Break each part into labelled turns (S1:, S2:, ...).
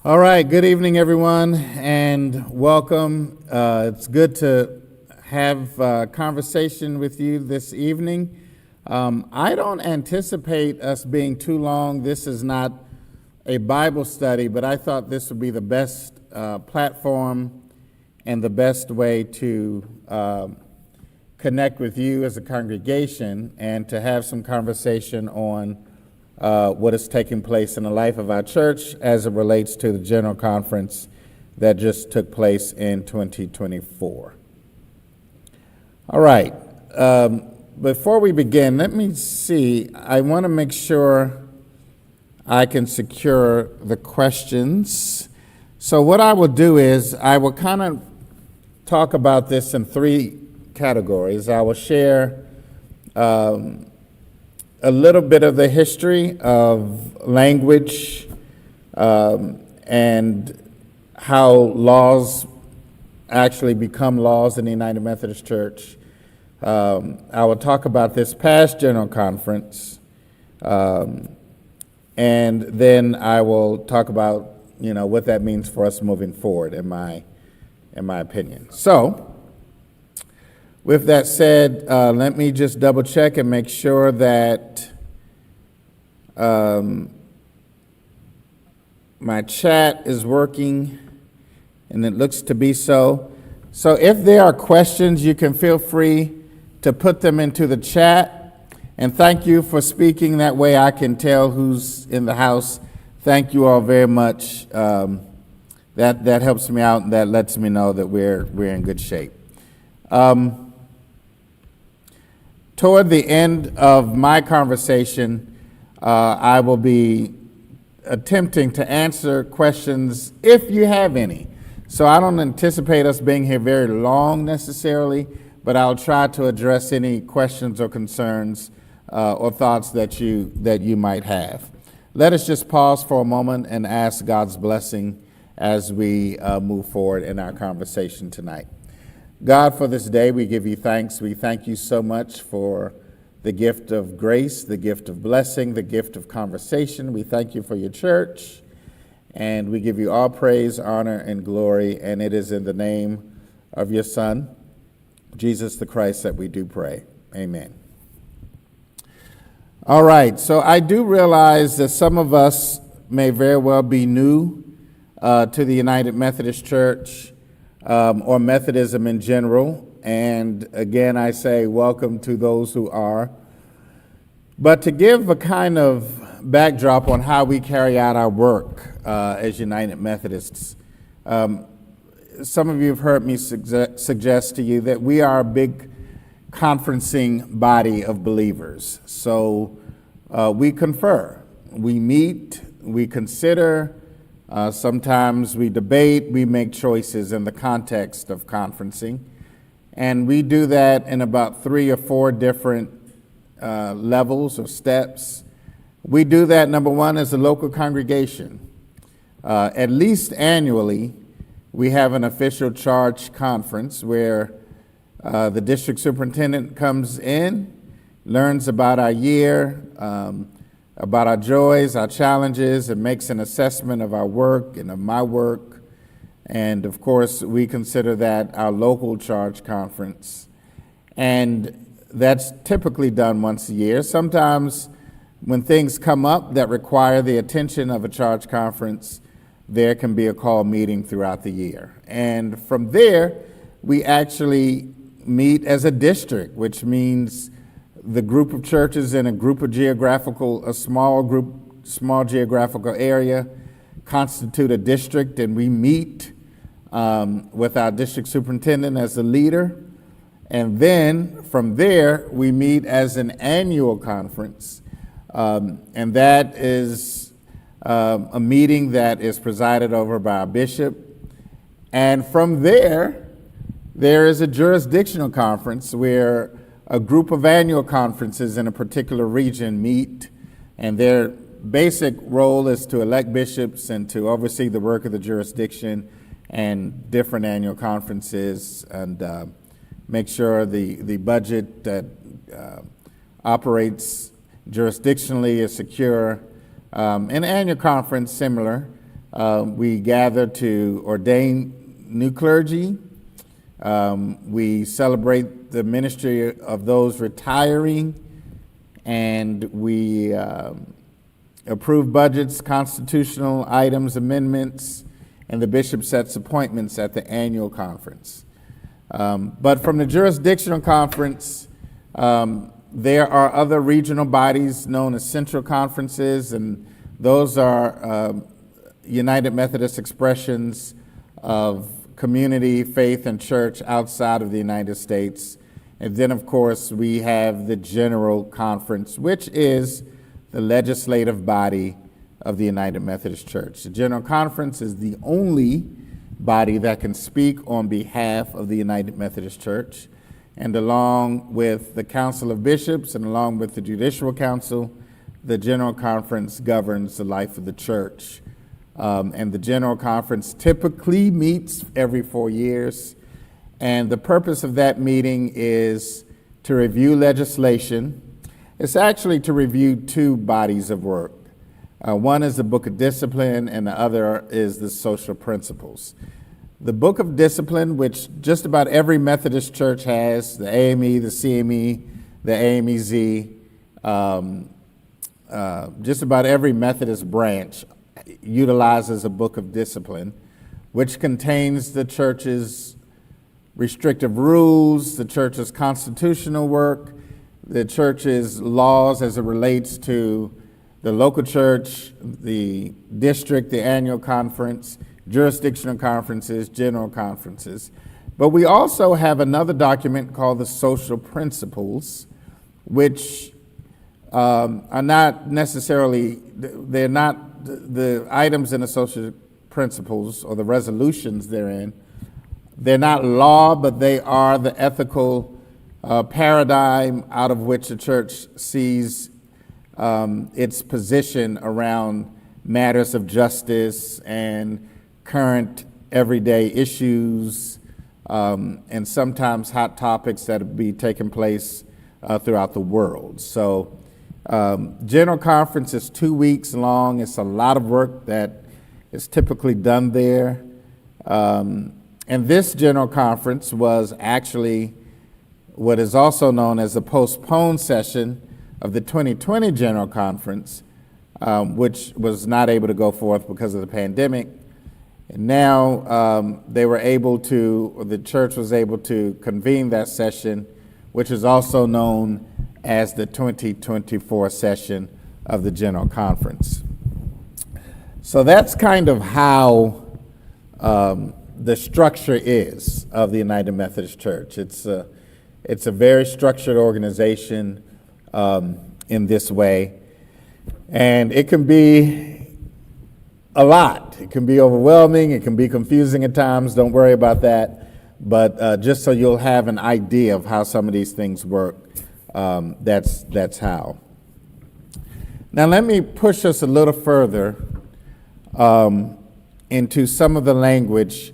S1: All right, good evening, everyone, and welcome. It's good to have a conversation with you this evening. I don't anticipate us being too long. This is not a Bible study, but I thought this would be the best platform and the best way to connect with you as a congregation and to have some conversation on what is taking place in the life of our church as it relates to the General Conference that just took place in 2024. All right. Before we begin, let me see. I want to make sure I can secure the questions. So what I will do is I will kind of talk about this in three categories. I will share a little bit of the history of language and how laws actually become laws in the United Methodist Church. I will talk about this past General Conference, and then I will talk about what that means for us moving forward, in my opinion. So, with that said, let me just double check and make sure that my chat is working, and it looks to be so. So if there are questions, you can feel free to put them into the chat. And thank you for speaking. That way I can tell who's in the house. Thank you all very much. That helps me out, and that lets me know that we're in good shape. Toward the end of my conversation, I will be attempting to answer questions if you have any. So I don't anticipate us being here very long necessarily, but I'll try to address any questions or concerns or thoughts that you might have. Let us just pause for a moment and ask God's blessing as we move forward in our conversation tonight. God, for this day, we give you thanks. We thank you so much for the gift of grace, the gift of blessing, the gift of conversation. We thank you for your church, and we give you all praise, honor, and glory, and it is in the name of your Son, Jesus the Christ, that we do pray. Amen. All right, so I do realize that some of us may very well be new to the United Methodist Church, or Methodism in general. And again, I say welcome to those who are. But to give a kind of backdrop on how we carry out our work as United Methodists, some of you have heard me suggest to you that we are a big conferencing body of believers. So we confer, we meet, we consider, sometimes we debate, we make choices in the context of conferencing, and we do that in about 3 or 4 different levels or steps. We do that, number one, as a local congregation. At least annually, we have an official charge conference where the district superintendent comes in, learns about our year, about our joys, our challenges, and makes an assessment of our work and of my work. And of course, we consider that our local charge conference. And that's typically done once a year. Sometimes when things come up that require the attention of a charge conference, there can be a call meeting throughout the year. And from there, we actually meet as a district, which means the group of churches in a small geographical area constitute a district, and we meet with our district superintendent as the leader. And then from there, we meet as an annual conference, and that is a meeting that is presided over by our bishop. And from there is a jurisdictional conference where a group of annual conferences in a particular region meet, and their basic role is to elect bishops and to oversee the work of the jurisdiction and different annual conferences, and make sure the budget that operates jurisdictionally is secure. An annual conference, similar, We gather to ordain new clergy. We celebrate the ministry of those retiring, and we approve budgets, constitutional items, amendments, and the bishop sets appointments at the annual conference. But from the jurisdictional conference, there are other regional bodies known as central conferences, and those are United Methodist expressions of community, faith, and church outside of the United States. And then, of course, we have the General Conference, which is the legislative body of the United Methodist Church. The General Conference is the only body that can speak on behalf of the United Methodist Church. And along with the Council of Bishops and along with the Judicial Council, the General Conference governs the life of the church. And the General Conference typically meets every 4 years. And the purpose of that meeting is to review legislation. It's actually to review two bodies of work. One is the Book of Discipline, and the other is the Social Principles. The Book of Discipline, which just about every Methodist church has, the AME, the CME, the AMEZ, just about every Methodist branch utilizes a Book of Discipline, which contains the church's restrictive rules, the church's constitutional work, the church's laws as it relates to the local church, the district, the annual conference, jurisdictional conferences, general conferences. But we also have another document called the Social Principles, which are not necessarily, they're not the items in the Social Principles or the resolutions therein. They're not law, but they are the ethical paradigm out of which the church sees its position around matters of justice and current everyday issues, and sometimes hot topics that be taking place throughout the world. So General Conference is 2 weeks long. It's a lot of work that is typically done there. And this General Conference was actually what is also known as a postponed session of the 2020 General Conference, which was not able to go forth because of the pandemic. And now they were able to, or the church was able to convene that session, which is also known as the 2024 session of the General Conference. So that's kind of how the structure is of the United Methodist Church. It's a very structured organization in this way, and it can be a lot. It can be overwhelming. It can be confusing at times. Don't worry about that. But just so you'll have an idea of how some of these things work, that's how. Now let me push us a little further into some of the language.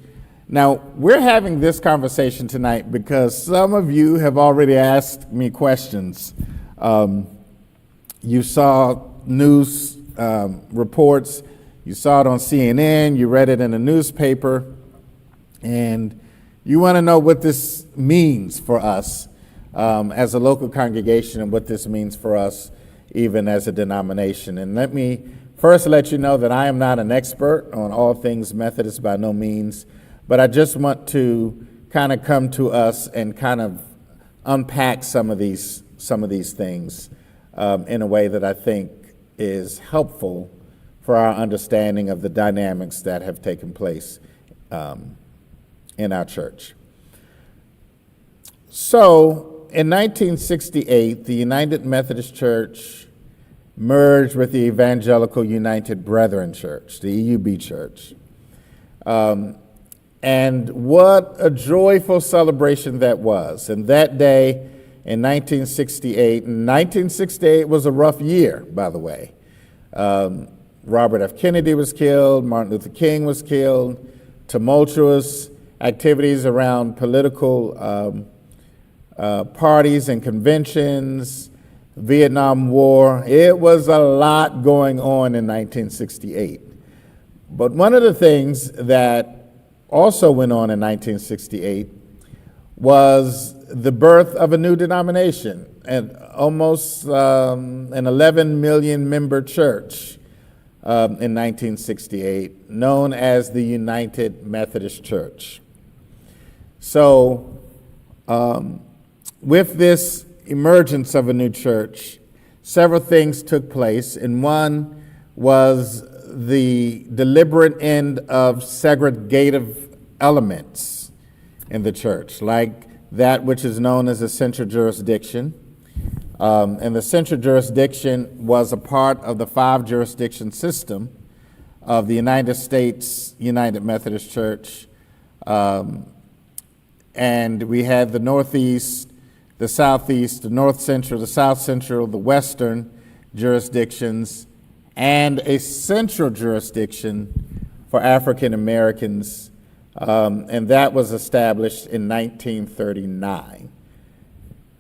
S1: Now, we're having this conversation tonight because some of you have already asked me questions. You saw news reports, you saw it on CNN, you read it in a newspaper, and you want to know what this means for us as a local congregation and what this means for us even as a denomination. And let me first let you know that I am not an expert on all things Methodist, by no means, but I just want to kind of come to us and kind of unpack some of these things in a way that I think is helpful for our understanding of the dynamics that have taken place in our church. So, in 1968, the United Methodist Church merged with the Evangelical United Brethren Church, the EUB Church. And what a joyful celebration that was. And that day in 1968 was a rough year, by the way. Robert F. Kennedy was killed, Martin Luther King was killed, tumultuous activities around political parties and conventions, Vietnam War. It was a lot going on in 1968. But one of the things that also went on in 1968 was the birth of a new denomination, and almost an 11 million member church in 1968, known as the United Methodist Church. So with this emergence of a new church, several things took place, and one was the deliberate end of segregative elements in the church, like that which is known as the central jurisdiction. And the central jurisdiction was a part of the 5-jurisdiction system of the United States United Methodist Church. And we had the Northeast, the Southeast, the North Central, the South Central, the Western jurisdictions, and a central jurisdiction for African Americans, and that was established in 1939.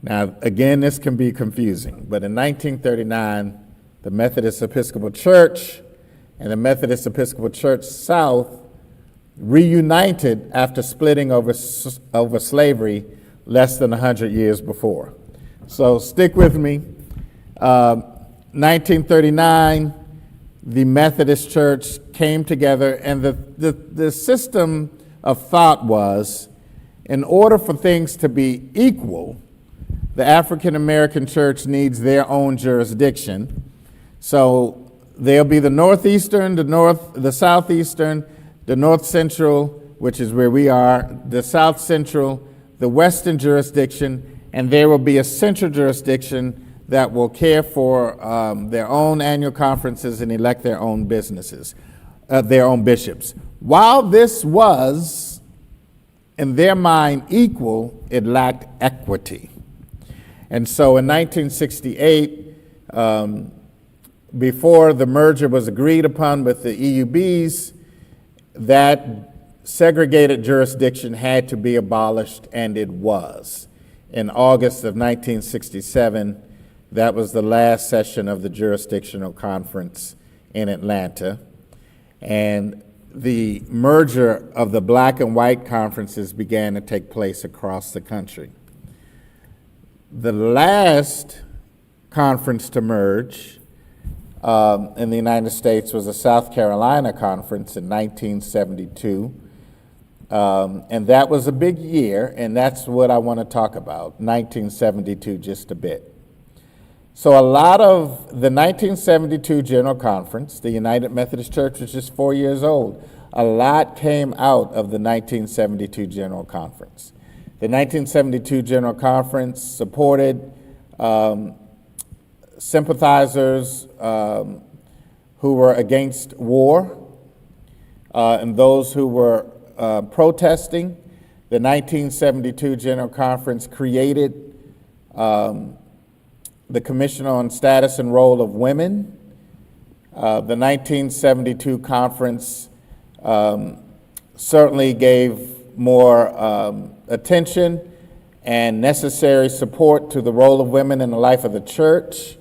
S1: Now, again, this can be confusing, but in 1939, the Methodist Episcopal Church and the Methodist Episcopal Church South reunited after splitting over slavery less than 100 years before. So stick with me. 1939, the Methodist Church came together, and the system of thought was, in order for things to be equal, the African American church needs their own jurisdiction. So there'll be the Northeastern, the Southeastern, the North Central, which is where we are, the South Central, the Western jurisdiction, and there will be a central jurisdiction that will care for their own annual conferences and elect their own their own bishops. While this was, in their mind, equal, it lacked equity. And so in 1968, before the merger was agreed upon with the EUBs, that segregated jurisdiction had to be abolished, and it was. In August of 1967, that was the last session of the jurisdictional conference in Atlanta. And the merger of the black and white conferences began to take place across the country. The last conference to merge in the United States was the South Carolina Conference in 1972. And that was a big year, and that's what I want to talk about, 1972, just a bit. So a lot of the 1972 General Conference, the United Methodist Church was just 4 years old. A lot came out of the 1972 General Conference. The 1972 General Conference supported sympathizers who were against war and those who were protesting. The 1972 General Conference created the Commission on Status and Role of Women. The 1972 conference certainly gave more attention and necessary support to the role of women in the life of the church.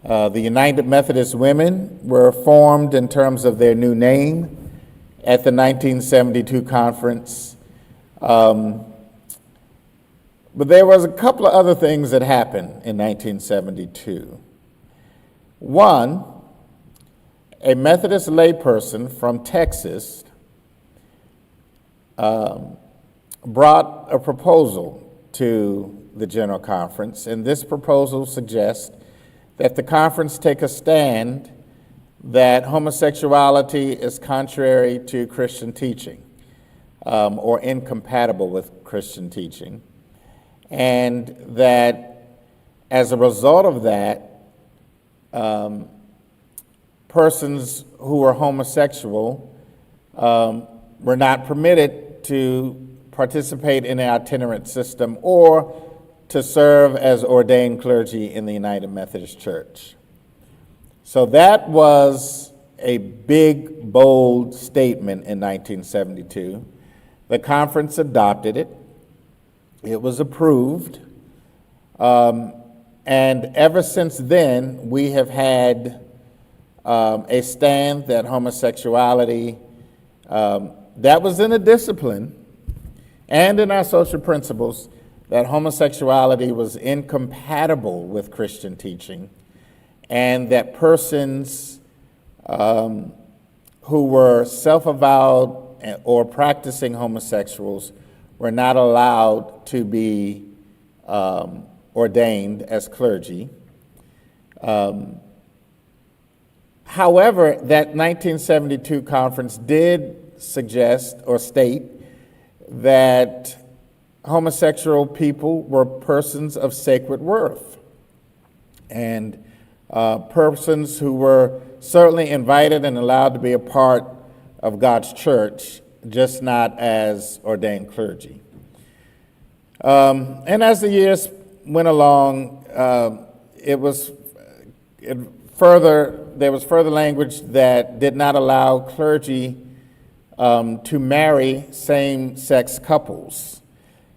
S1: The United Methodist Women were formed in terms of their new name at the 1972 conference. But there was a couple of other things that happened in 1972. One, a Methodist layperson from Texas brought a proposal to the General Conference, and this proposal suggests that the conference take a stand that homosexuality is contrary to Christian teaching or incompatible with Christian teaching, and that as a result of that, persons who were homosexual were not permitted to participate in an itinerant system or to serve as ordained clergy in the United Methodist Church. So that was a big, bold statement in 1972. The conference adopted it. It was approved. And ever since then, we have had a stand that homosexuality, that was in a discipline and in our social principles, that homosexuality was incompatible with Christian teaching, and that persons who were self-avowed or practicing homosexuals were not allowed to be ordained as clergy. However, that 1972 conference did suggest or state that homosexual people were persons of sacred worth, and persons who were certainly invited and allowed to be a part of God's church, just not as ordained clergy. And as the years went along, there was further language that did not allow clergy to marry same-sex couples,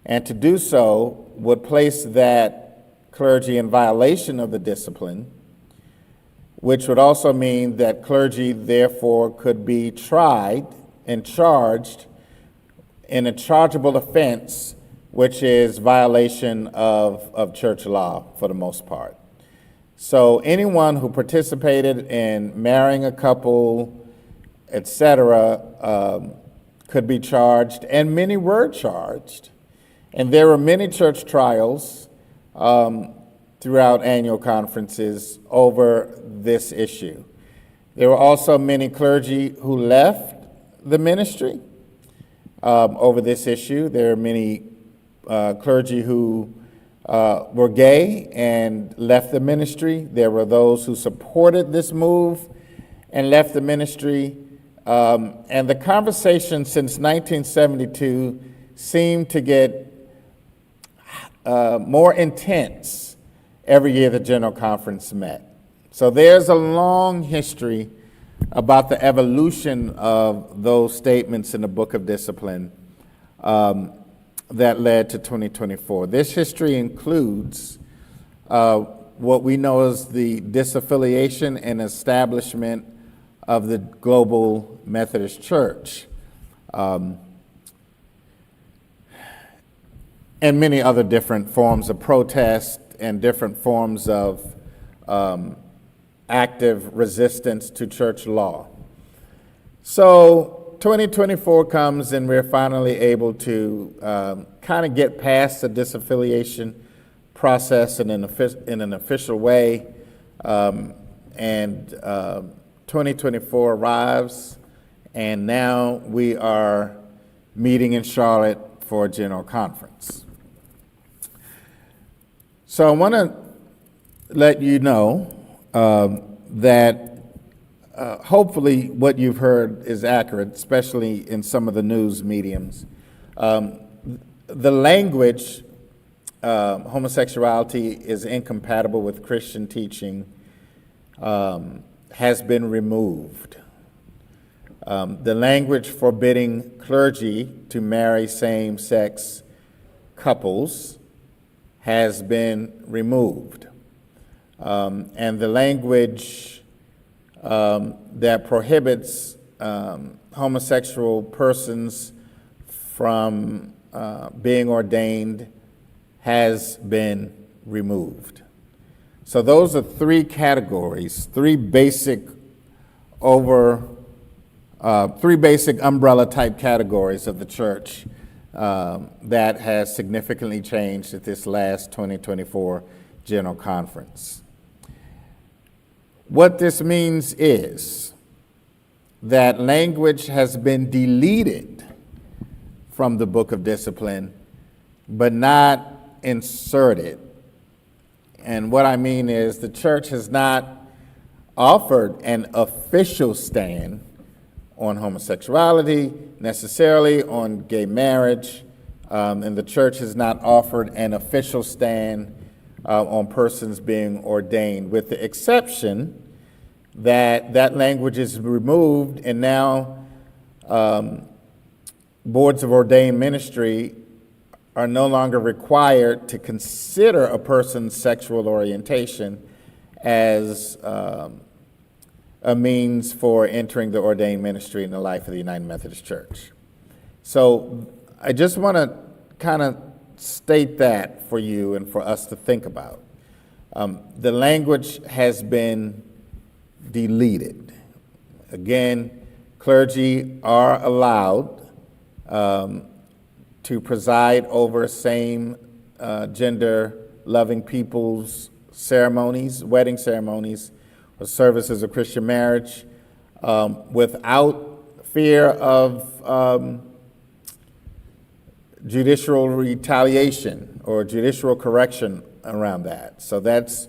S1: and to do so would place that clergy in violation of the discipline, which would also mean that clergy therefore could be tried and charged in a chargeable offense, which is violation of church law for the most part. So anyone who participated in marrying a couple, etc., could be charged, and many were charged. And there were many church trials throughout annual conferences over this issue. There were also many clergy who left the ministry over this issue. There are many clergy who were gay and left the ministry. There were those who supported this move and left the ministry. And the conversation since 1972 seemed to get more intense every year the General Conference met. So there's a long history about the evolution of those statements in the Book of Discipline that led to 2024. This history includes what we know as the disaffiliation and establishment of the Global Methodist Church, and many other different forms of protest and different forms of active resistance to church law. So 2024 comes and we're finally able to kind of get past the disaffiliation process in an official way, and 2024 arrives, and now we are meeting in Charlotte for a General Conference. So I want to let you know that hopefully what you've heard is accurate, especially in some of the news mediums. The language, homosexuality is incompatible with Christian teaching, has been removed. The language forbidding clergy to marry same-sex couples has been removed. And the language that prohibits homosexual persons from being ordained has been removed. So those are three categories, three basic umbrella type categories of the church that has significantly changed at this last 2024 General Conference. What this means is that language has been deleted from the Book of Discipline, but not inserted. And what I mean is the church has not offered an official stand on homosexuality, necessarily on gay marriage, and the church has not offered an official stand on persons being ordained, with the exception that that language is removed, and now boards of ordained ministry are no longer required to consider a person's sexual orientation as a a means for entering the ordained ministry in the life of the United Methodist Church. So I just want to kind of state that for you and for us to think about. The language has been deleted. Again, clergy are allowed to preside over same gender loving people's ceremonies, wedding ceremonies, or services of Christian marriage without fear of judicial retaliation or judicial correction around that. So that's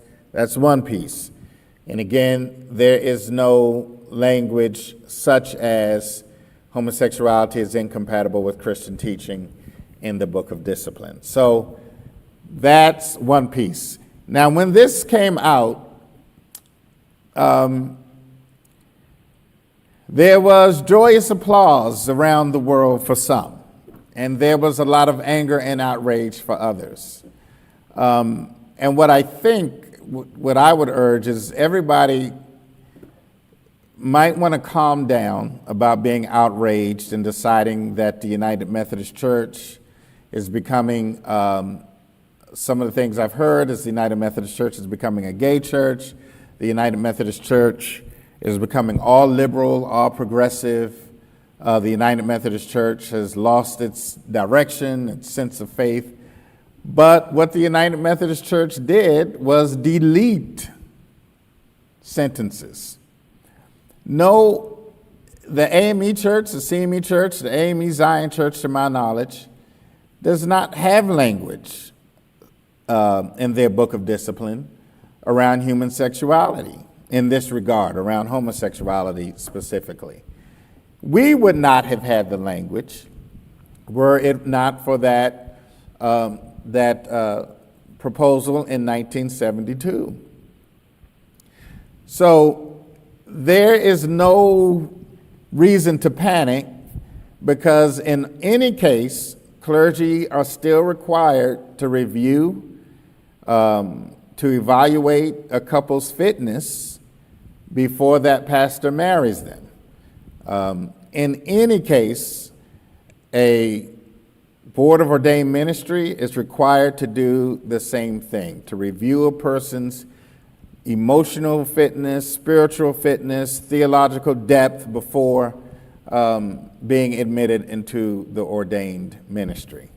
S1: one piece. And again, there is no language such as homosexuality is incompatible with Christian teaching in the Book of Discipline. So that's one piece. Now, when this came out, there was joyous applause around the world for some, and there was a lot of anger and outrage for others. And what I think, what I would urge is everybody might want to calm down about being outraged and deciding that the United Methodist Church is becoming, some of the things I've heard is the United Methodist Church is becoming a gay church. The United Methodist Church is becoming all liberal, all progressive. The United Methodist Church has lost its direction, its sense of faith. But what the United Methodist Church did was delete sentences. No, the AME Church, the CME Church, the AME Zion Church, to my knowledge, does not have language in their Book of Discipline around human sexuality in this regard, around homosexuality specifically. We would not have had the language were it not for that proposal in 1972. So there is no reason to panic because in any case, clergy are still required to review, to evaluate a couple's fitness before that pastor marries them. In any case, a Board of Ordained Ministry is required to do the same thing, to review a person's emotional fitness, spiritual fitness, theological depth before being admitted into the ordained ministry.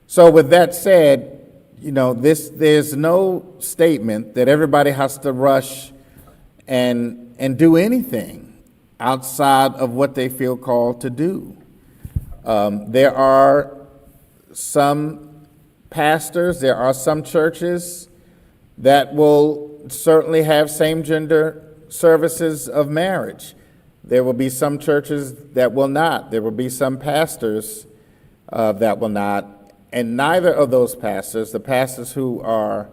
S1: So with that said, there's no statement that everybody has to rush and do anything outside of what they feel called to do. There are some pastors, there are some churches that will certainly have same-gender services of marriage. There will be some churches that will not. There will be some pastors that will not. And neither of those pastors, the pastors who are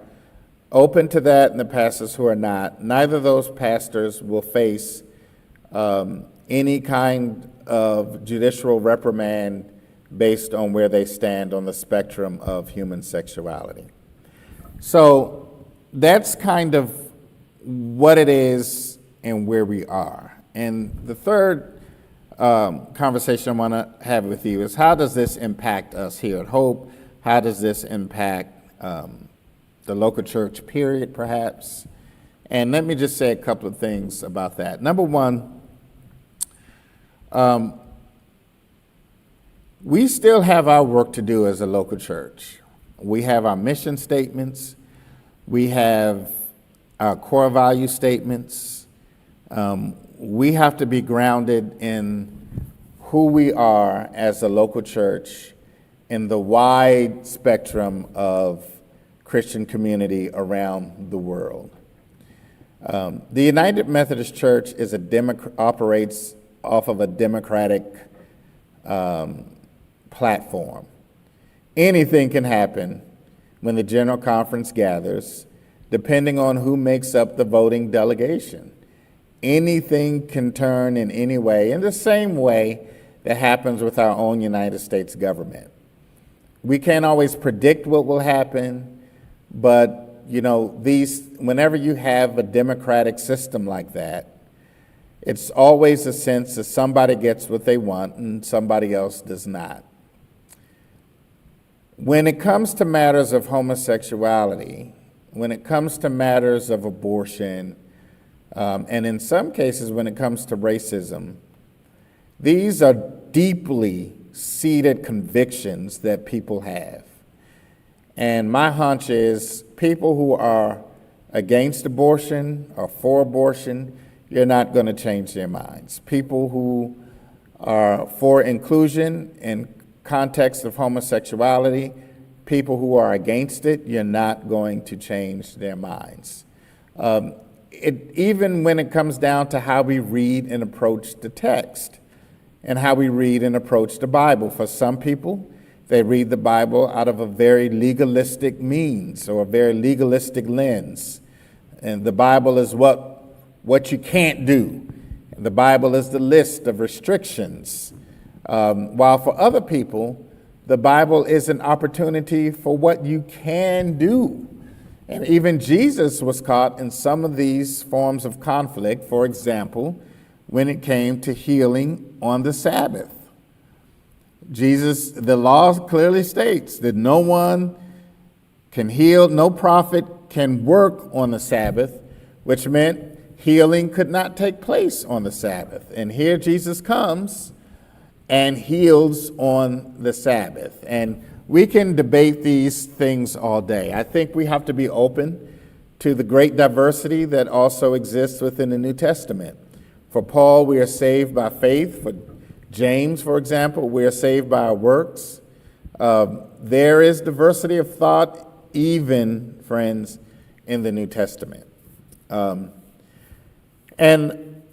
S1: open to that and the pastors who are not, neither of those pastors will face any kind of judicial reprimand based on where they stand on the spectrum of human sexuality. So that's kind of what it is and where we are. And the third conversation I want to have with you is how does this impact us here at Hope? How does this impact the local church, period, perhaps? And let me just say a couple of things about that. Number one, we still have our work to do as a local church. We have our mission statements. We have our core value statements. We have to be grounded in who we are as a local church in the wide spectrum of Christian community around the world. The United Methodist Church is operates off of a democratic platform. Anything can happen when the General Conference gathers, depending on who makes up the voting delegation. Anything can turn in any way, in the same way that happens with our own United States government. We can't always predict what will happen, but whenever you have a democratic system like that, it's always a sense that somebody gets what they want and somebody else does not. When it comes to matters of homosexuality, when it comes to matters of abortion, and in some cases when it comes to racism, these are deeply seated convictions that people have. And my hunch is people who are against abortion or for abortion, you're not going to change their minds. People who are for inclusion in context of homosexuality, people who are against it, you're not going to change their minds. Even when it comes down to how we read and approach the text and how we read and approach the Bible. For some people, they read the Bible out of a very legalistic means or a very legalistic lens. And the Bible is what you can't do. The Bible is the list of restrictions. While for other people, the Bible is an opportunity for what you can do. And even Jesus was caught in some of these forms of conflict, for example, when it came to healing on the Sabbath. The law clearly states that no one can heal, no prophet can work on the Sabbath, which meant healing could not take place on the Sabbath. And here Jesus comes and heals on the Sabbath. And we can debate these things all day. I think we have to be open to the great diversity that also exists within the New Testament. For Paul, we are saved by faith. For James, for example, we are saved by our works. There is diversity of thought, even, friends, in the New Testament. And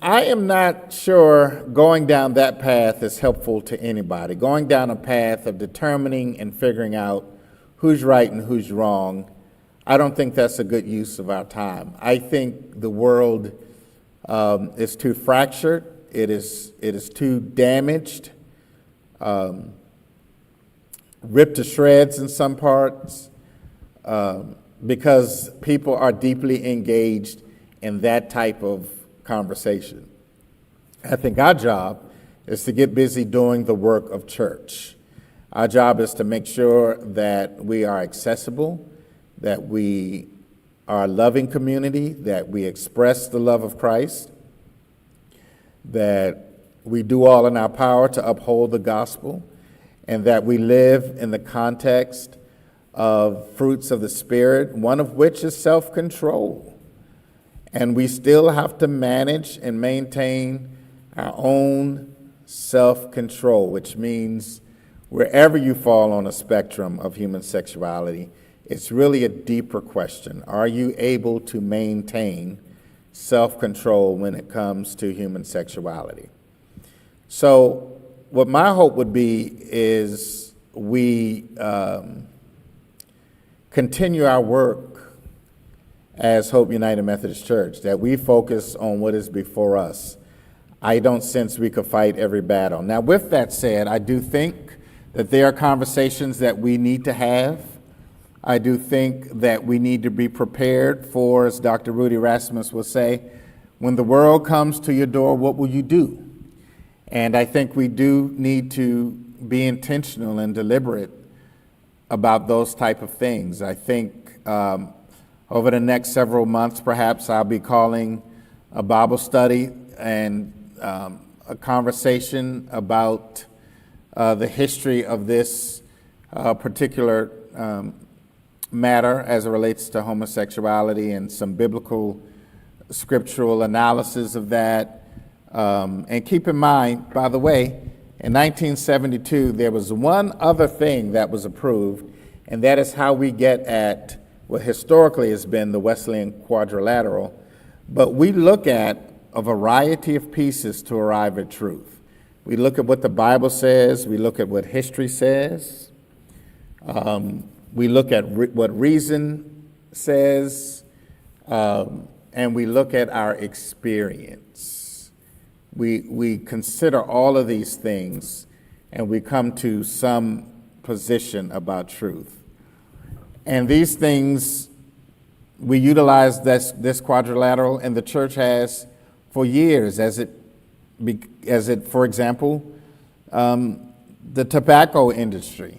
S1: I am not sure going down that path is helpful to anybody. Going down a path of determining and figuring out who's right and who's wrong, I don't think that's a good use of our time. I think the world is too fractured. It is too damaged, ripped to shreds in some parts, because people are deeply engaged in that type of conversation. I think our job is to get busy doing the work of church. Our job is to make sure that we are accessible, that we are a loving community, that we express the love of Christ, that we do all in our power to uphold the gospel, and that we live in the context of fruits of the Spirit, one of which is self-control. And we still have to manage and maintain our own self-control, which means wherever you fall on a spectrum of human sexuality, it's really a deeper question. Are you able to maintain self-control when it comes to human sexuality? So what my hope would be is we continue our work as Hope United Methodist Church, that we focus on what is before us. I don't sense we could fight every battle. Now, with that said, I do think that there are conversations that we need to have. I do think that we need to be prepared for, as Dr. Rudy Rasmus will say, when the world comes to your door, what will you do? And I think we do need to be intentional and deliberate about those type of things. I think over the next several months, perhaps I'll be calling a Bible study and a conversation about the history of this particular matter as it relates to homosexuality and some biblical scriptural analysis of that. And keep in mind, by the way, in 1972, there was one other thing that was approved, and that is how we get at what historically has been the Wesleyan quadrilateral. But we look at a variety of pieces to arrive at truth. We look at what the Bible says, we look at what history says, we look at what reason says, and we look at our experience. We consider all of these things, and we come to some position about truth. And these things We utilize this quadrilateral, and the church has for years, as it, for example, the tobacco industry.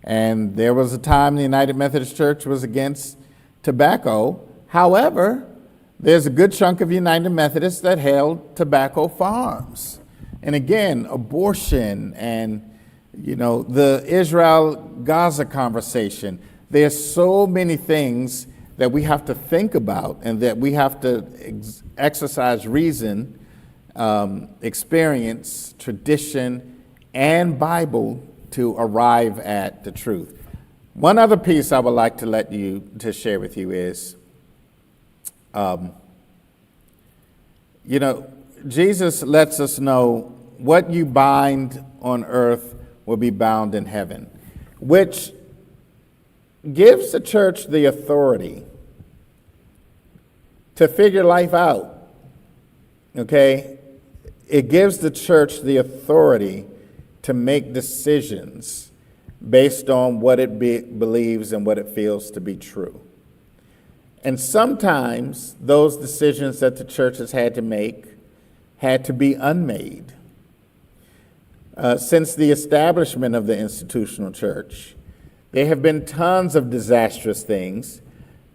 S1: And there was a time the United Methodist Church was against tobacco. However, there's a good chunk of United Methodists that held tobacco farms. And again, abortion and, the Israel-Gaza conversation. There's so many things that we have to think about and that we have to exercise reason, experience, tradition, and Bible to arrive at the truth. One other piece I would like to share with you is, Jesus lets us know what you bind on earth will be bound in heaven, which gives the church the authority to figure life out, okay? It gives the church the authority to make decisions based on what it believes and what it feels to be true. And sometimes those decisions that the church has had to make had to be unmade. Since the establishment of the institutional church, there have been tons of disastrous things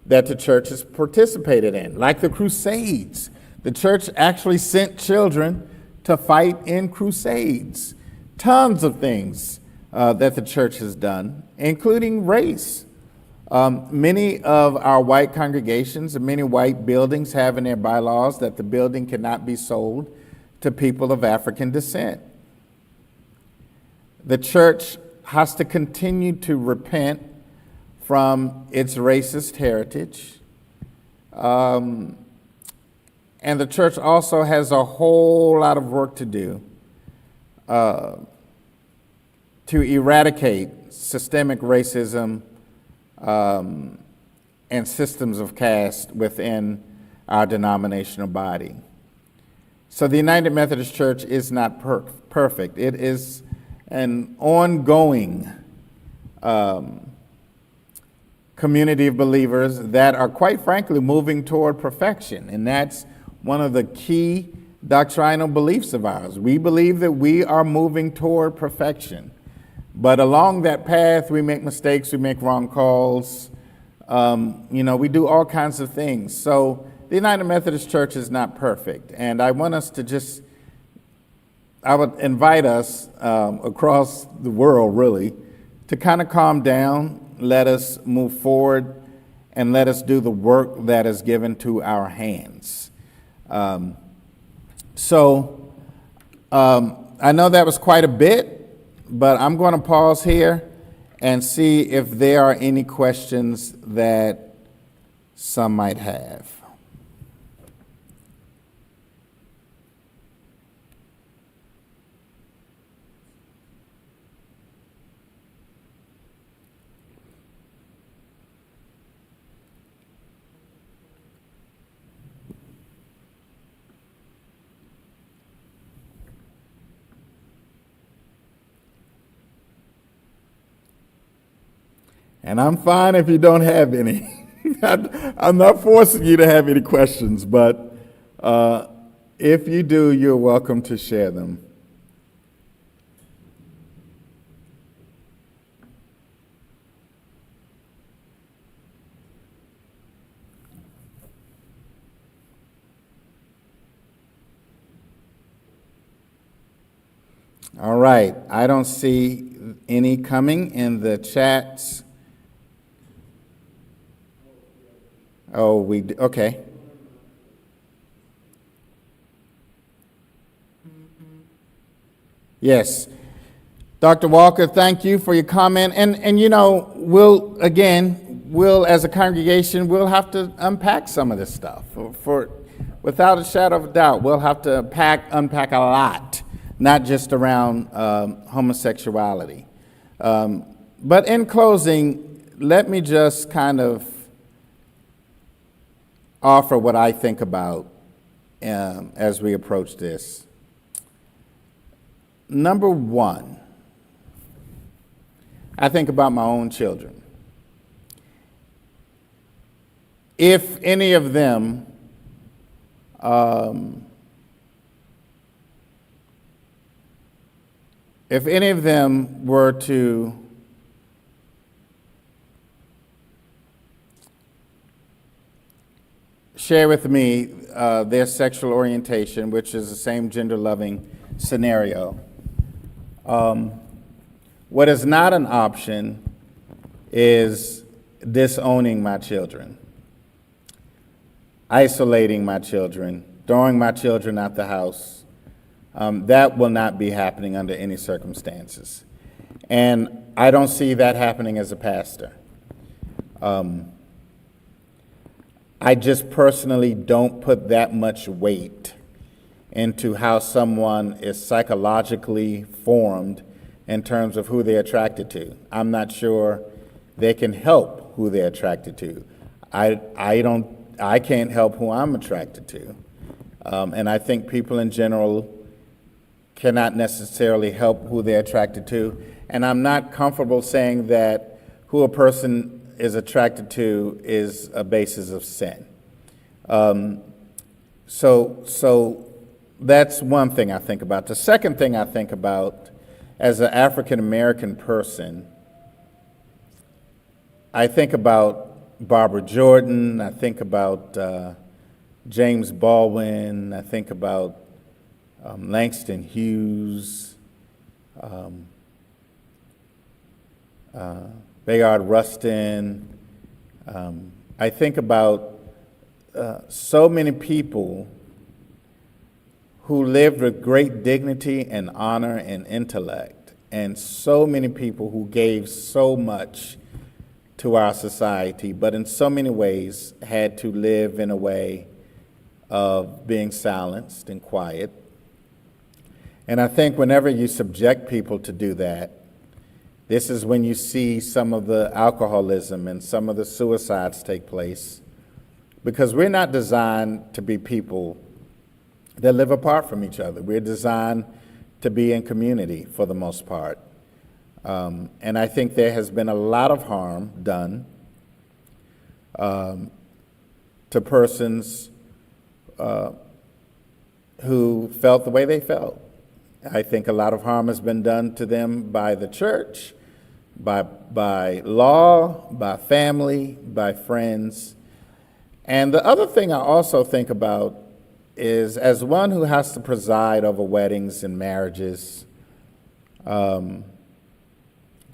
S1: that the church has participated in, like the Crusades. The church actually sent children to fight in crusades. Tons of things that the church has done, including race. Many of our white congregations and many white buildings have in their bylaws that the building cannot be sold to people of African descent. The church has to continue to repent from its racist heritage. And the church also has a whole lot of work to do to eradicate systemic racism and systems of caste within our denominational body. So the United Methodist Church is not perfect. It is an ongoing community of believers that are, quite frankly, moving toward perfection. And that's one of the key doctrinal beliefs of ours. We believe that we are moving toward perfection. But along that path, we make mistakes, we make wrong calls, we do all kinds of things. So the United Methodist Church is not perfect. And I want us to I would invite us across the world, really, to kind of calm down, let us move forward, and let us do the work that is given to our hands. I know that was quite a bit, but I'm going to pause here and see if there are any questions that some might have. And I'm fine if you don't have any. I'm not forcing you to have any questions, but if you do, you're welcome to share them. All right, I don't see any coming in the chats. Oh, okay. Yes. Dr. Walker, thank you for your comment. And we'll as a congregation, we'll have to unpack some of this stuff. Without a shadow of a doubt, we'll have to unpack a lot, not just around homosexuality. But in closing, let me just kind of offer what I think about as we approach this. Number one, I think about my own children. if any of them um, if any of them were to share with me their sexual orientation, which is the same gender-loving scenario. What is not an option is disowning my children, isolating my children, throwing my children out the house. That will not be happening under any circumstances. And I don't see that happening as a pastor. I just personally don't put that much weight into how someone is psychologically formed in terms of who they're attracted to. I'm not sure they can help who they're attracted to. I can't help who I'm attracted to. And I think people in general cannot necessarily help who they're attracted to. And I'm not comfortable saying that who a person is attracted to is a basis of sin. So that's one thing I think about. The second thing I think about as an African American person, I think about Barbara Jordan, I think about James Baldwin, I think about Langston Hughes, Bayard Rustin. I think about so many people who lived with great dignity and honor and intellect, and so many people who gave so much to our society, but in so many ways had to live in a way of being silenced and quiet. And I think whenever you subject people to do that, this is when you see some of the alcoholism and some of the suicides take place, because we're not designed to be people that live apart from each other. We're designed to be in community for the most part. And I think there has been a lot of harm done to persons who felt the way they felt. I think a lot of harm has been done to them by the church, by law, by family, by friends. And the other thing I also think about is, as one who has to preside over weddings and marriages, I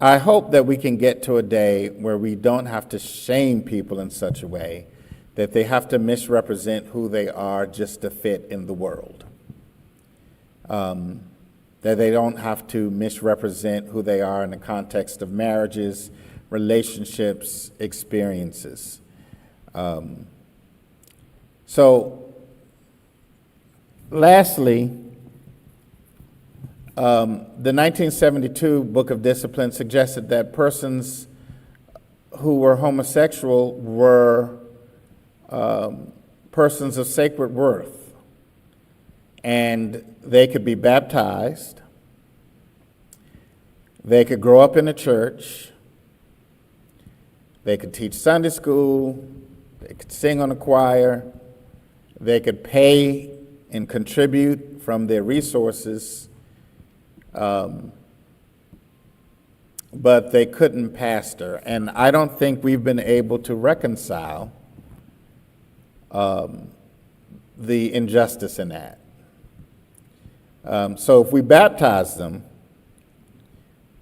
S1: hope that we can get to a day where we don't have to shame people in such a way that they have to misrepresent who they are just to fit in the world. That they don't have to misrepresent who they are in the context of marriages, relationships, experiences. So, lastly, the 1972 Book of Discipline suggested that persons who were homosexual were persons of sacred worth, and they could be baptized, they could grow up in a church, they could teach Sunday school, they could sing on a choir, they could pay and contribute from their resources, but they couldn't pastor. And I don't think we've been able to reconcile the injustice in that. So if we baptize them,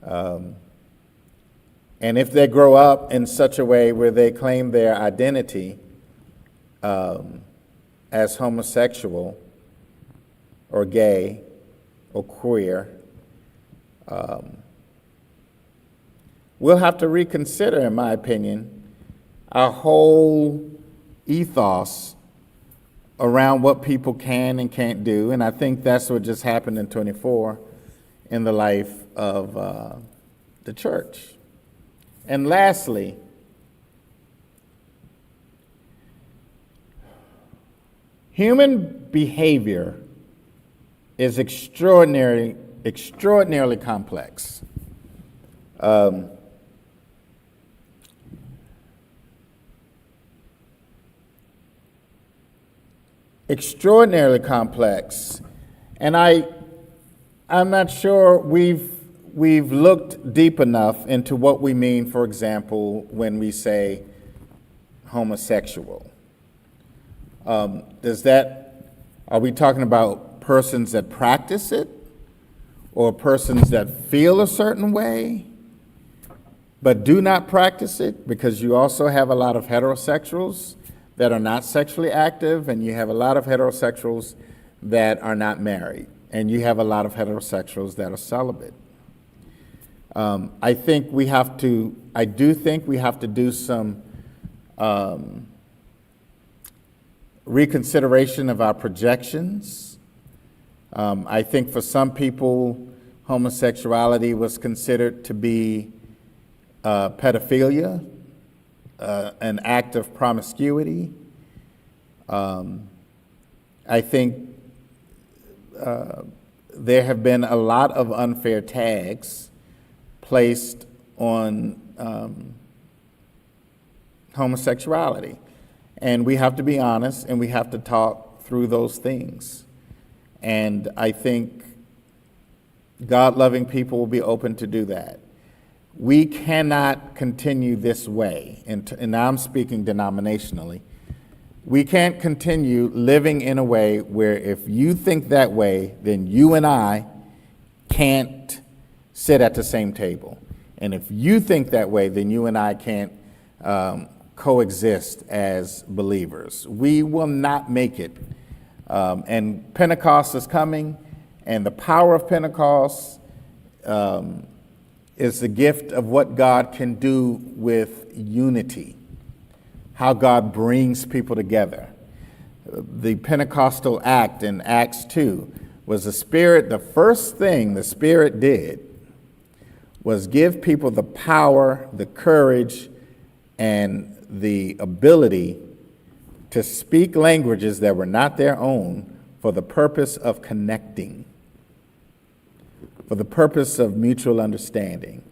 S1: and if they grow up in such a way where they claim their identity as homosexual or gay or queer, we'll have to reconsider, in my opinion, our whole ethos around what people can and can't do. And I think that's what just happened in 24 in the life of the church. And lastly, human behavior is extraordinarily complex. extraordinarily complex. And I'm not sure we've looked deep enough into what we mean, for example, when we say homosexual. Are we talking about persons that practice it, or persons that feel a certain way but do not practice it? Because you also have a lot of heterosexuals that are not sexually active, and you have a lot of heterosexuals that are not married, and you have a lot of heterosexuals that are celibate. I do think we have to do some reconsideration of our projections. I think for some people, homosexuality was considered to be pedophilia, an act of promiscuity. I think there have been a lot of unfair tags placed on homosexuality. And we have to be honest, and we have to talk through those things. And I think God-loving people will be open to do that. We cannot continue this way, and now I'm speaking denominationally. We can't continue living in a way where if you think that way, then you and I can't sit at the same table. And if you think that way, then you and I can't coexist as believers. We will not make it. And Pentecost is coming, and the power of Pentecost is the gift of what God can do with unity, how God brings people together. The Pentecostal act in Acts 2 was the first thing the Spirit did was give people the power, the courage, and the ability to speak languages that were not their own for the purpose of connecting, for the purpose of mutual understanding.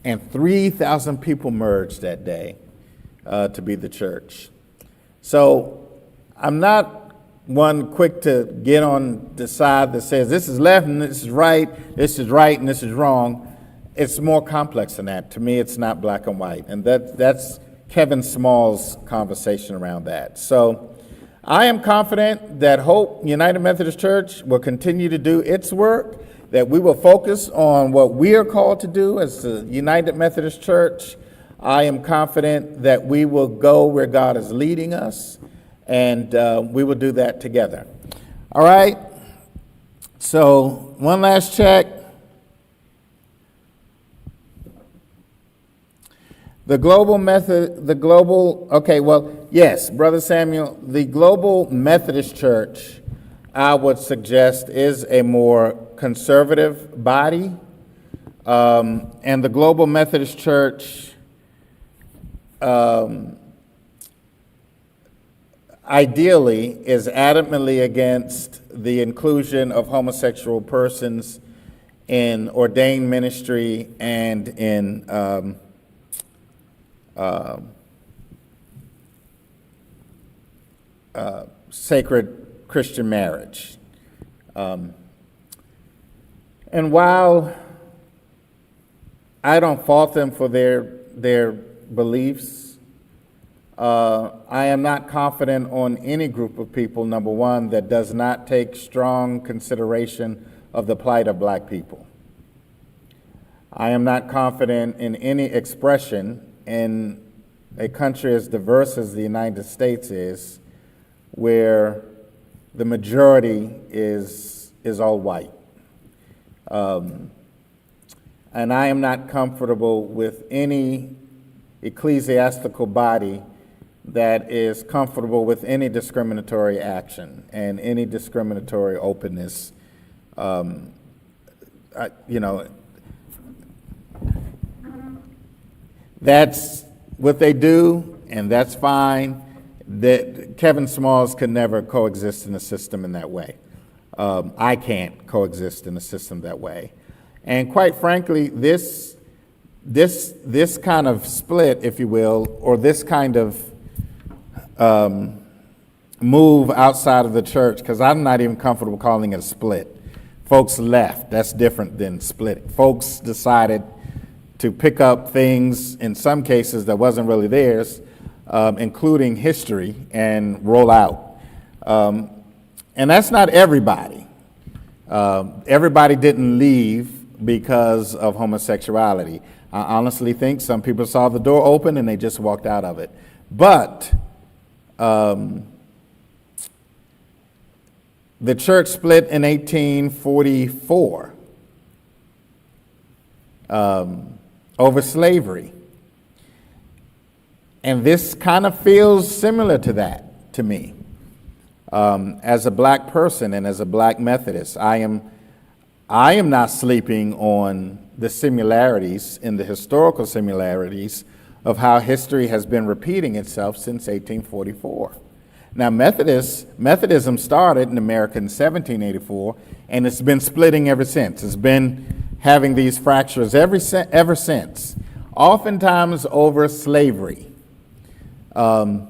S1: And 3,000 people merged that day to be the church. So I'm not one quick to get on the side that says this is left and this is right and this is wrong. It's more complex than that. To me, it's not black and white. And that's Kevin Small's conversation around that. So I am confident that Hope United Methodist Church will continue to do its work, that we will focus on what we are called to do as the United Methodist Church. I am confident that we will go where God is leading us, and we will do that together. All right? So one last check. Yes, Brother Samuel, the Global Methodist Church, I would suggest, is a more conservative body. And the Global Methodist Church ideally is adamantly against the inclusion of homosexual persons in ordained ministry and in sacred Christian marriage. And while I don't fault them for their beliefs, I am not confident on any group of people, number one, that does not take strong consideration of the plight of black people. I am not confident in any expression in a country as diverse as the United States is, where the majority is all white. And I am not comfortable with any ecclesiastical body that is comfortable with any discriminatory action and any discriminatory openness. That's what they do, and that's fine. That Kevin Smalls can never coexist in a system in that way. I can't coexist in a system that way. And quite frankly, this kind of split, if you will, or this kind of move outside of the church, because I'm not even comfortable calling it a split. Folks left. That's different than splitting. Folks decided to pick up things, in some cases, that wasn't really theirs, including history, and roll out. And that's not everybody. Everybody didn't leave because of homosexuality. I honestly think some people saw the door open and they just walked out of it. But the church split in 1844 over slavery. And this kind of feels similar to that to me. As a black person and as a black Methodist, I am not sleeping on the similarities, in the historical similarities of how history has been repeating itself since 1844. Now, Methodism started in America in 1784, and it's been splitting ever since. It's been having these fractures ever since, oftentimes over slavery. The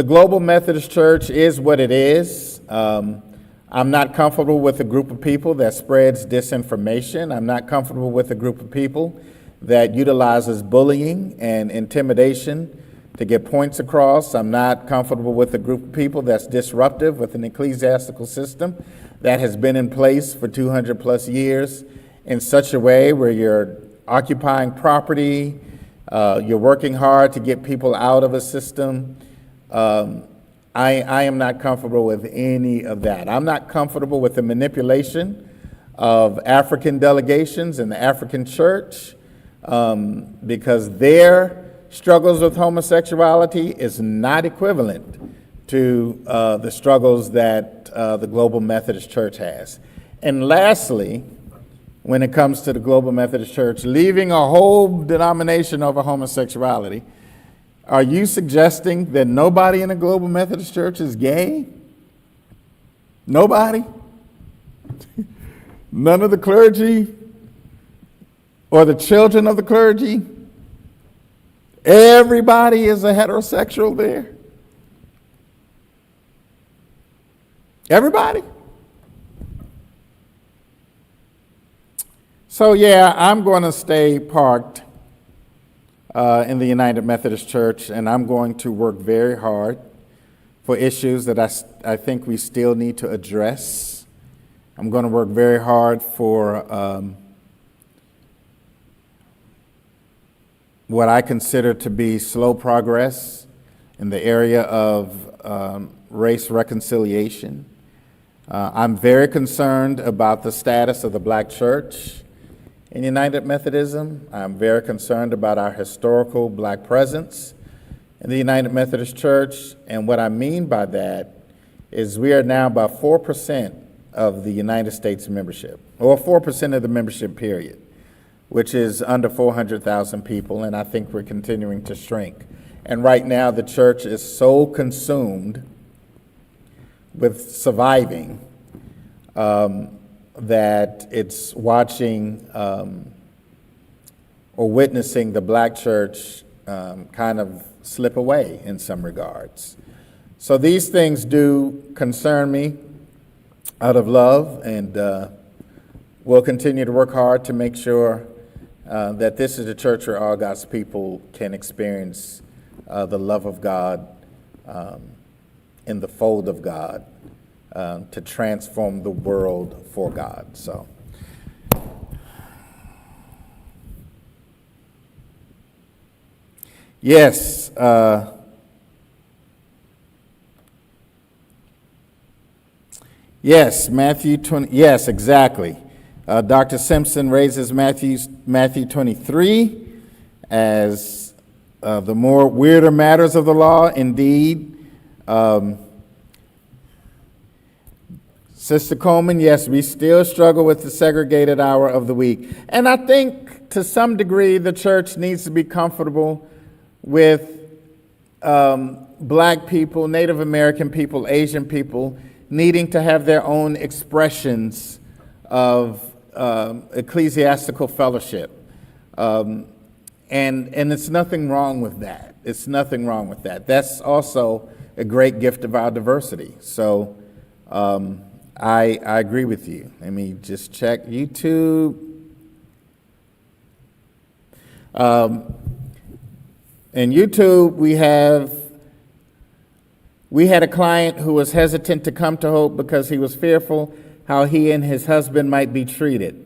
S1: Global Methodist Church is what it is. I'm not comfortable with a group of people that spreads disinformation. I'm not comfortable with a group of people that utilizes bullying and intimidation to get points across. I'm not comfortable with a group of people that's disruptive with an ecclesiastical system that has been in place for 200 plus years in such a way where you're occupying property, you're working hard to get people out of a system. I am not comfortable with any of that. I'm not comfortable with the manipulation of African delegations in the African church because their struggles with homosexuality is not equivalent to the struggles that the Global Methodist Church has. And lastly, when it comes to the Global Methodist Church, leaving a whole denomination over homosexuality, are you suggesting that nobody in the Global Methodist Church is gay? Nobody? None of the clergy or the children of the clergy? Everybody is a heterosexual there? Everybody? So yeah, I'm going to stay parked in the United Methodist Church, and I'm going to work very hard for issues that I think we still need to address. I'm going to work very hard for what I consider to be slow progress in the area of race reconciliation. I'm very concerned about the status of the black church in United Methodism. I'm very concerned about our historical black presence in the United Methodist Church. And what I mean by that is we are now about 4% of the United States membership, or 4% of the membership period, which is under 400,000 people, and I think we're continuing to shrink. And right now the church is so consumed with surviving that it's watching or witnessing the black church kind of slip away in some regards. So these things do concern me out of love, and we'll continue to work hard to make sure that this is a church where all God's people can experience the love of God in the fold of God, to transform the world for God. So, yes, yes, Matthew 20. Yes, exactly. Dr. Simpson raises Matthew 23 as the more weirder matters of the law. Indeed. Sister Coleman, yes, we still struggle with the segregated hour of the week. And I think to some degree the church needs to be comfortable with black people, Native American people, Asian people needing to have their own expressions of ecclesiastical fellowship. And it's nothing wrong with that. It's nothing wrong with that. That's also a great gift of our diversity. So I agree with you. Let me just check YouTube. In YouTube, we had a client who was hesitant to come to Hope because he was fearful how he and his husband might be treated.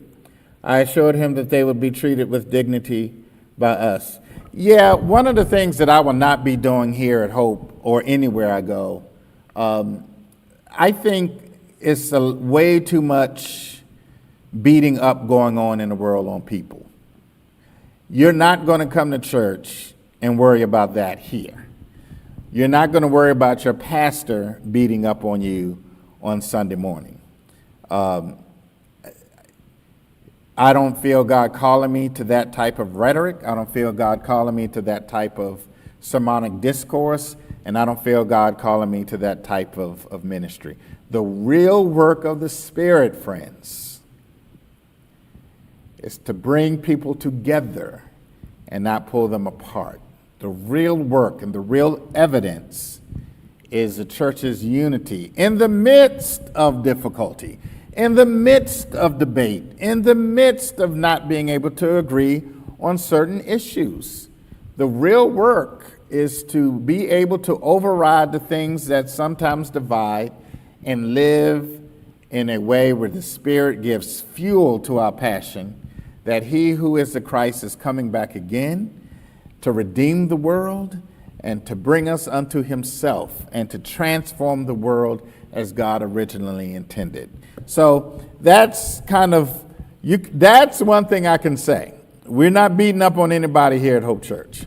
S1: I assured him that they would be treated with dignity by us. Yeah, one of the things that I will not be doing here at Hope or anywhere I go, I think it's way too much beating up going on in the world on people. You're not going to come to church and worry about that here. You're not going to worry about your pastor beating up on you on Sunday morning. I don't feel God calling me to that type of rhetoric. I don't feel God calling me to that type of sermonic discourse, and I don't feel God calling me to that type of ministry. The real work of the Spirit, friends, is to bring people together and not pull them apart. The real work and the real evidence is the church's unity in the midst of difficulty, in the midst of debate, in the midst of not being able to agree on certain issues. The real work is to be able to override the things that sometimes divide and live in a way where the Spirit gives fuel to our passion, that He who is the Christ is coming back again to redeem the world and to bring us unto Himself and to transform the world as God originally intended. So that's that's one thing I can say. We're not beating up on anybody here at Hope Church.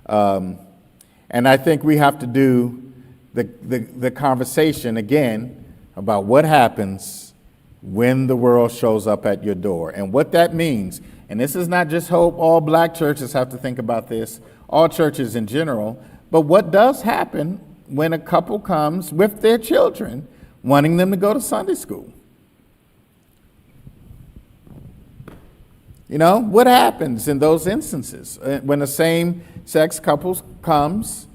S1: And I think we have to do the conversation again about what happens when the world shows up at your door and what that means. And this is not just Hope. All black churches have to think about this, all churches in general. But what does happen when a couple comes with their children wanting them to go to Sunday school? You know, what happens in those instances when a same-sex couple comes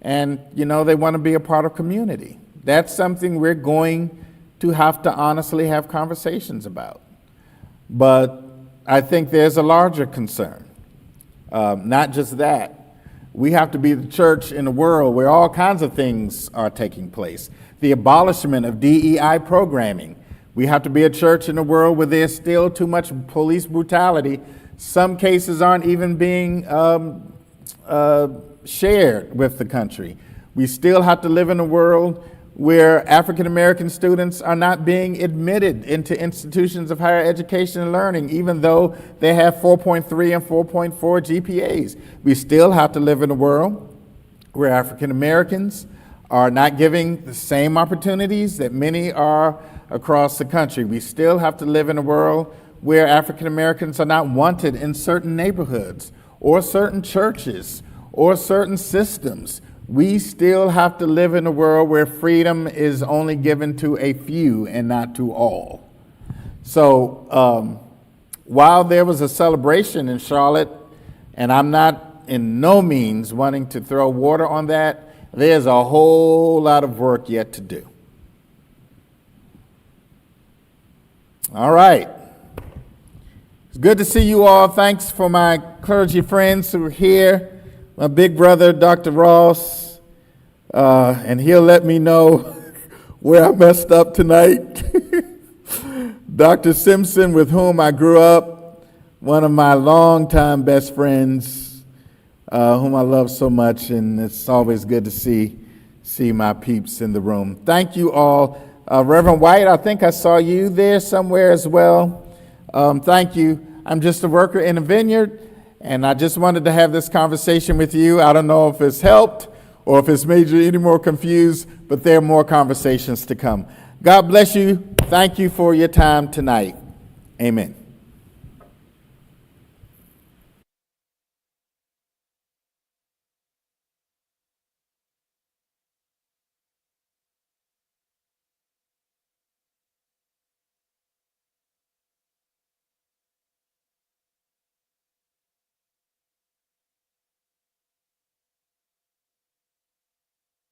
S1: and, they want to be a part of community? That's something we're going to have to honestly have conversations about. But I think there's a larger concern. Not just that. We have to be the church in a world where all kinds of things are taking place. The abolishment of DEI programming. We have to be a church in a world where there's still too much police brutality. Some cases aren't even being shared with the country. We still have to live in a world where African American students are not being admitted into institutions of higher education and learning, even though they have 4.3 and 4.4 GPAs. We still have to live in a world where African Americans are not giving the same opportunities that many are across the country. We still have to live in a world where African Americans are not wanted in certain neighborhoods or certain churches or certain systems. We still have to live in a world where freedom is only given to a few and not to all. So while there was a celebration in Charlotte, and I'm not in no means wanting to throw water on that, there's a whole lot of work yet to do. All right. It's good to see you all. Thanks for my clergy friends who are here. My big brother, Dr. Ross, and he'll let me know where I messed up tonight. Dr. Simpson, with whom I grew up, one of my longtime best friends, whom I love so much, and it's always good to see my peeps in the room. Thank you all. Reverend White, I think I saw you there somewhere as well. Thank you. I'm just a worker in a vineyard. And I just wanted to have this conversation with you. I don't know if it's helped or if it's made you any more confused, but there are more conversations to come. God bless you. Thank you for your time tonight. Amen.